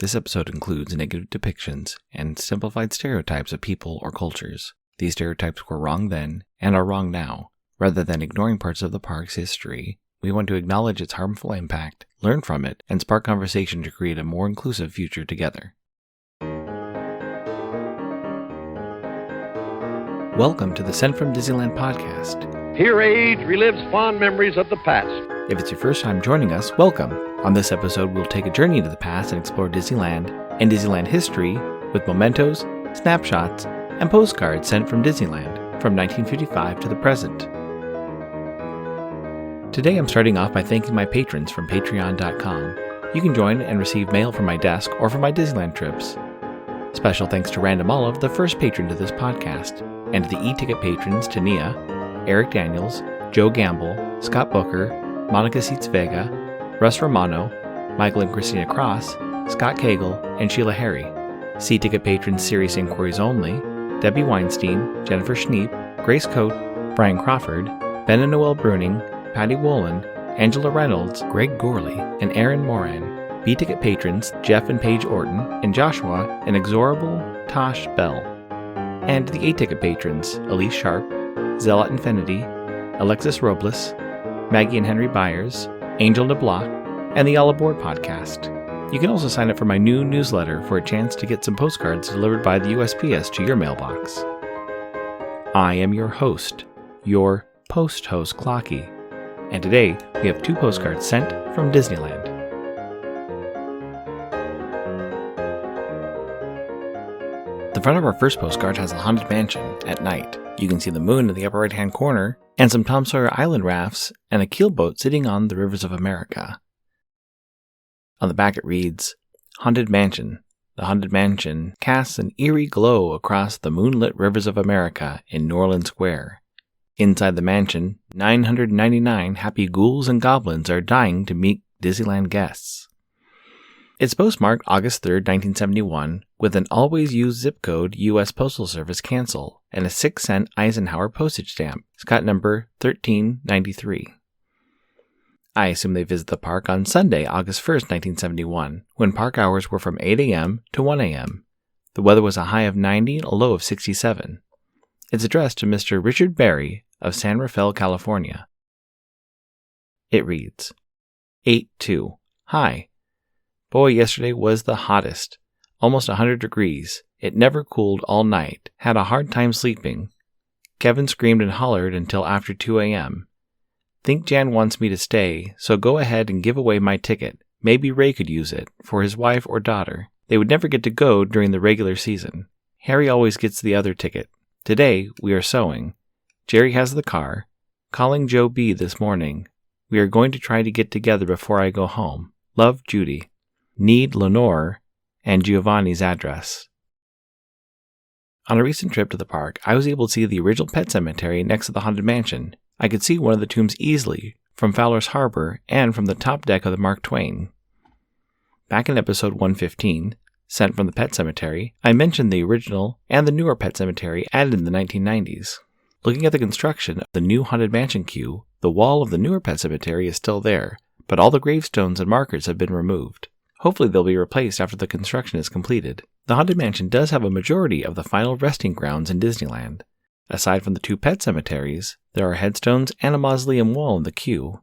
This episode includes negative depictions and simplified stereotypes of people or cultures. These stereotypes were wrong then and are wrong now. Rather than ignoring parts of the park's history, we want to acknowledge its harmful impact, learn from it, and spark conversation to create a more inclusive future together. Welcome to the Sent from Disneyland podcast. Here age relives fond memories of the past. If it's your first time joining us, welcome. On this episode, we'll take a journey into the past and explore Disneyland and Disneyland history with mementos, snapshots, and postcards sent from Disneyland from 1955 to the present. Today I'm starting off by thanking my patrons from patreon.com. You can join and receive mail from my desk or from my Disneyland trips. Special thanks to Random Olive, the first patron to this podcast, and to the e-ticket patrons Tania, Eric Daniels, Joe Gamble, Scott Booker, Monica Seitz Vega, Russ Romano, Michael and Christina Cross, Scott Cagle, and Sheila Harry. C-ticket patrons Serious Inquiries Only, Debbie Weinstein, Jennifer Schneep, Grace Coate, Brian Crawford, Ben and Noel Bruning, Patty Wolin, Angela Reynolds, Greg Gorley, and Aaron Moran. B-ticket patrons Jeff and Paige Orton, and Joshua, and Exorable Tosh Bell. And the A-ticket patrons Elise Sharp, Zealot Infinity, Alexis Robles, Maggie and Henry Byers, Angel DeBlock, and the All Aboard podcast. You can also sign up for my new newsletter for a chance to get some postcards delivered by the USPS to your mailbox. I am your host, your post-host Clocky, and today we have 2 postcards sent from Disneyland. The front of our first postcard has a haunted mansion at night. You can see the moon in the upper right-hand corner, and some Tom Sawyer Island rafts, and a keelboat sitting on the rivers of America. On the back it reads, Haunted Mansion. The Haunted Mansion casts an eerie glow across the moonlit rivers of America in Norland Square. Inside the mansion, 999 happy ghouls and goblins are dying to meet Disneyland guests. It's postmarked August 3, 1971, with an always-used zip code U.S. Postal Service cancel and a 6-cent Eisenhower postage stamp, Scott number 1393. I assume they visit the park on Sunday, August 1, 1971, when park hours were from 8 a.m. to 1 a.m. The weather was a high of 90 and a low of 67. It's addressed to Mr. Richard Berry of San Rafael, California. It reads, 8-2. Hi. Boy, yesterday was the hottest. Almost 100 degrees. It never cooled all night. Had a hard time sleeping. Kevin screamed and hollered until after 2 a.m. Think Jan wants me to stay, so go ahead and give away my ticket. Maybe Ray could use it, for his wife or daughter. They would never get to go during the regular season. Harry always gets the other ticket. Today, we are sewing. Jerry has the car. Calling Joe B. this morning. We are going to try to get together before I go home. Love, Judy. Need Lenore and Giovanni's address. On a recent trip to the park, I was able to see the original pet cemetery next to the Haunted Mansion. I could see one of the tombs easily from Fowler's Harbor and from the top deck of the Mark Twain. Back in episode 115, Sent from the Pet Cemetery, I mentioned the original and the newer pet cemetery added in the 1990s. Looking at the construction of the new Haunted Mansion queue, the wall of the newer pet cemetery is still there, but all the gravestones and markers have been removed. Hopefully they'll be replaced after the construction is completed. The Haunted Mansion does have a majority of the final resting grounds in Disneyland. Aside from the 2 pet cemeteries, there are headstones and a mausoleum wall in the queue.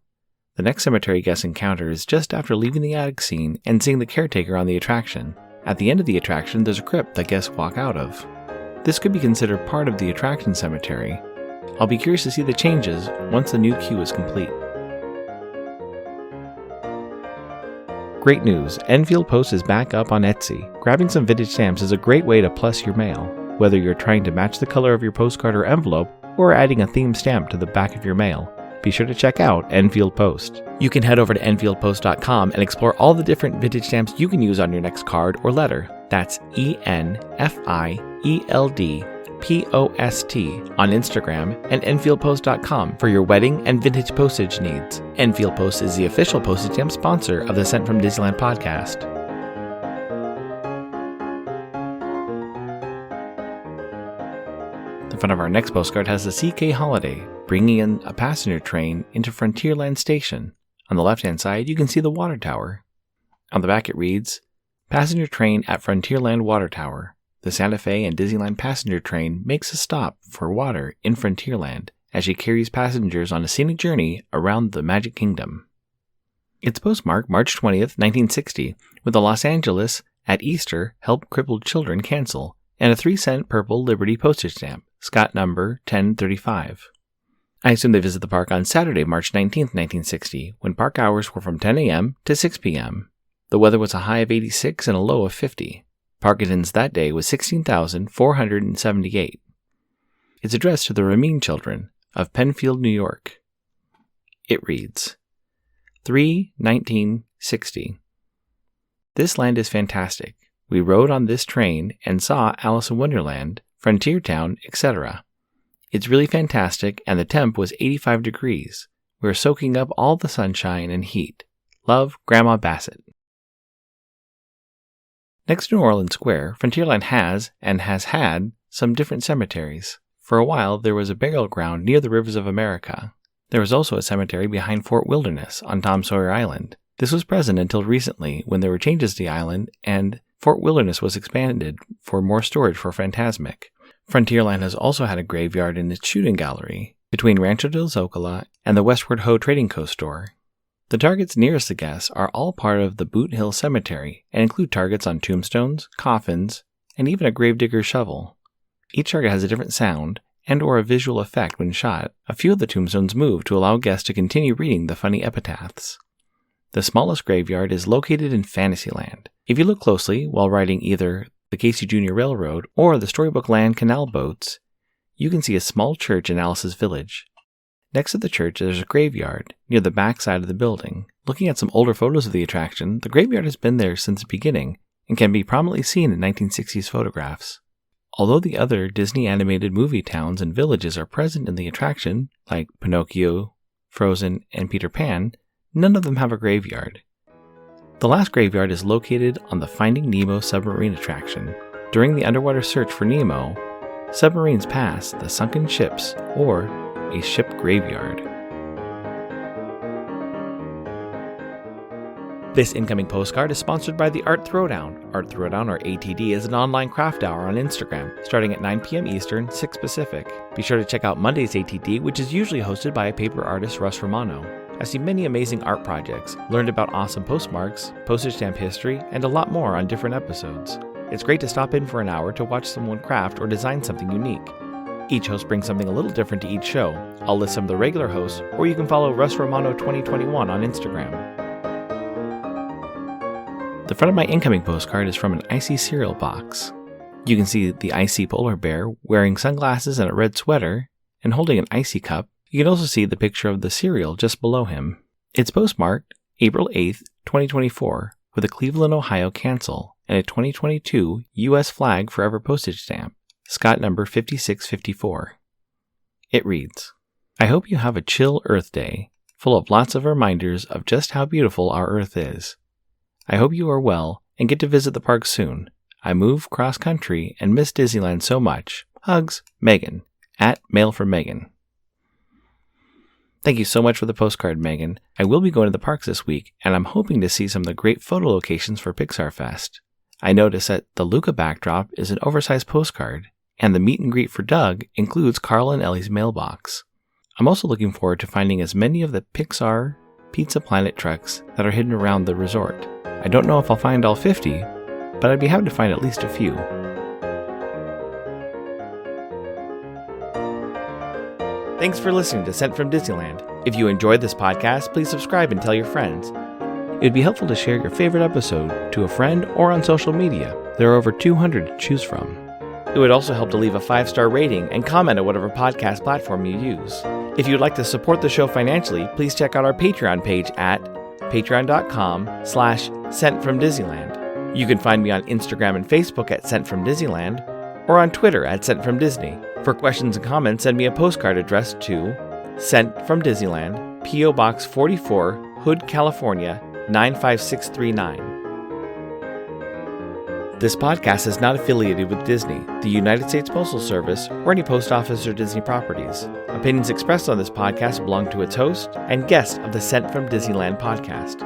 The next cemetery guest encounter is just after leaving the attic scene and seeing the caretaker on the attraction. At the end of the attraction, there's a crypt that guests walk out of. This could be considered part of the attraction cemetery. I'll be curious to see the changes once the new queue is complete. Great news, Enfield Post is back up on Etsy. Grabbing some vintage stamps is a great way to plus your mail, whether you're trying to match the color of your postcard or envelope, or adding a themed stamp to the back of your mail. Be sure to check out Enfield Post. You can head over to enfieldpost.com and explore all the different vintage stamps you can use on your next card or letter. That's ENFIELD POST on Instagram and EnfieldPost.com for your wedding and vintage postage needs. Enfield Post is the official postage stamp sponsor of the Sent from Disneyland podcast. The front of our next postcard has the CK Holiday, bringing in a passenger train into Frontierland Station. On the left-hand side, you can see the water tower. On the back it reads, Passenger train at Frontierland Water Tower. The Santa Fe and Disneyland passenger train makes a stop for water in Frontierland as she carries passengers on a scenic journey around the Magic Kingdom. It's postmarked March 20th, 1960, with the Los Angeles at Easter Help Crippled Children Cancel and a 3-cent purple Liberty postage stamp, Scott number 1035. I assume they visit the park on Saturday, March 19th, 1960, when park hours were from 10 a.m. to 6 p.m. The weather was a high of 86 and a low of 50. Park attendance that day was 16,478. It's addressed to the Ramin children of Penfield, New York. It reads, 3/1960. This land is fantastic. We rode on this train and saw Alice in Wonderland, Frontier Town, etc. It's really fantastic, and the temp was 85 degrees. We're soaking up all the sunshine and heat. Love, Grandma Bassett. Next to New Orleans Square, Frontierland has, and has had, some different cemeteries. For a while, there was a burial ground near the rivers of America. There was also a cemetery behind Fort Wilderness on Tom Sawyer Island. This was present until recently, when there were changes to the island, and Fort Wilderness was expanded for more storage for Phantasmic. Frontierland has also had a graveyard in its shooting gallery, between Rancho del Zocala and the Westward Ho Trading Co. store. The targets nearest the guests are all part of the Boot Hill Cemetery and include targets on tombstones, coffins, and even a gravedigger's shovel. Each target has a different sound and or a visual effect when shot. A few of the tombstones move to allow guests to continue reading the funny epitaphs. The smallest graveyard is located in Fantasyland. If you look closely while riding either the Casey Jr. Railroad or the Storybook Land canal boats, you can see a small church in Alice's Village. Next to the church, there's a graveyard near the back side of the building. Looking at some older photos of the attraction, the graveyard has been there since the beginning and can be prominently seen in 1960s photographs. Although the other Disney animated movie towns and villages are present in the attraction, like Pinocchio, Frozen, and Peter Pan, none of them have a graveyard. The last graveyard is located on the Finding Nemo submarine attraction. During the underwater search for Nemo, submarines pass the sunken ships or a ship graveyard. This incoming postcard is sponsored by the Art Throwdown. Art Throwdown, or ATD, is an online craft hour on Instagram, starting at 9 p.m. Eastern, 6 Pacific. Be sure to check out Monday's ATD, which is usually hosted by paper artist Russ Romano. I've seen many amazing art projects, learned about awesome postmarks, postage stamp history, and a lot more on different episodes. It's great to stop in for an hour to watch someone craft or design something unique. Each host brings something a little different to each show. I'll list some of the regular hosts, or you can follow Russ Romano 2021 on Instagram. The front of my incoming postcard is from an icy cereal box. You can see the icy polar bear wearing sunglasses and a red sweater and holding an icy cup. You can also see the picture of the cereal just below him. It's postmarked April 8th, 2024, with a Cleveland, Ohio cancel and a 2022 U.S. Flag Forever postage stamp, Scott number 5654. It reads, I hope you have a chill Earth Day, full of lots of reminders of just how beautiful our Earth is. I hope you are well and get to visit the park soon. I move cross-country and miss Disneyland so much. Hugs, Megan, at Mail from Megan. Thank you so much for the postcard, Megan. I will be going to the parks this week, and I'm hoping to see some of the great photo locations for Pixar Fest. I noticed that the Luca backdrop is an oversized postcard, and the meet and greet for Doug includes Carl and Ellie's mailbox. I'm also looking forward to finding as many of the Pixar Pizza Planet trucks that are hidden around the resort. I don't know if I'll find all 50, but I'd be happy to find at least a few. Thanks for listening to Sent from Disneyland. If you enjoyed this podcast, please subscribe and tell your friends. It would be helpful to share your favorite episode to a friend or on social media. There are over 200 to choose from. It would also help to leave a 5-star rating and comment at whatever podcast platform you use. If you'd like to support the show financially, please check out our Patreon page at patreon.com/SentFromDisneyland. You can find me on Instagram and Facebook at Sent From Disneyland, or on Twitter at Sent From Disney. For questions and comments, send me a postcard addressed to Sent From Disneyland, P.O. Box 44, Hood, California, 95639. This podcast is not affiliated with Disney, the United States Postal Service, or any post office or Disney properties. Opinions expressed on this podcast belong to its host and guests of the Sent From Disneyland podcast.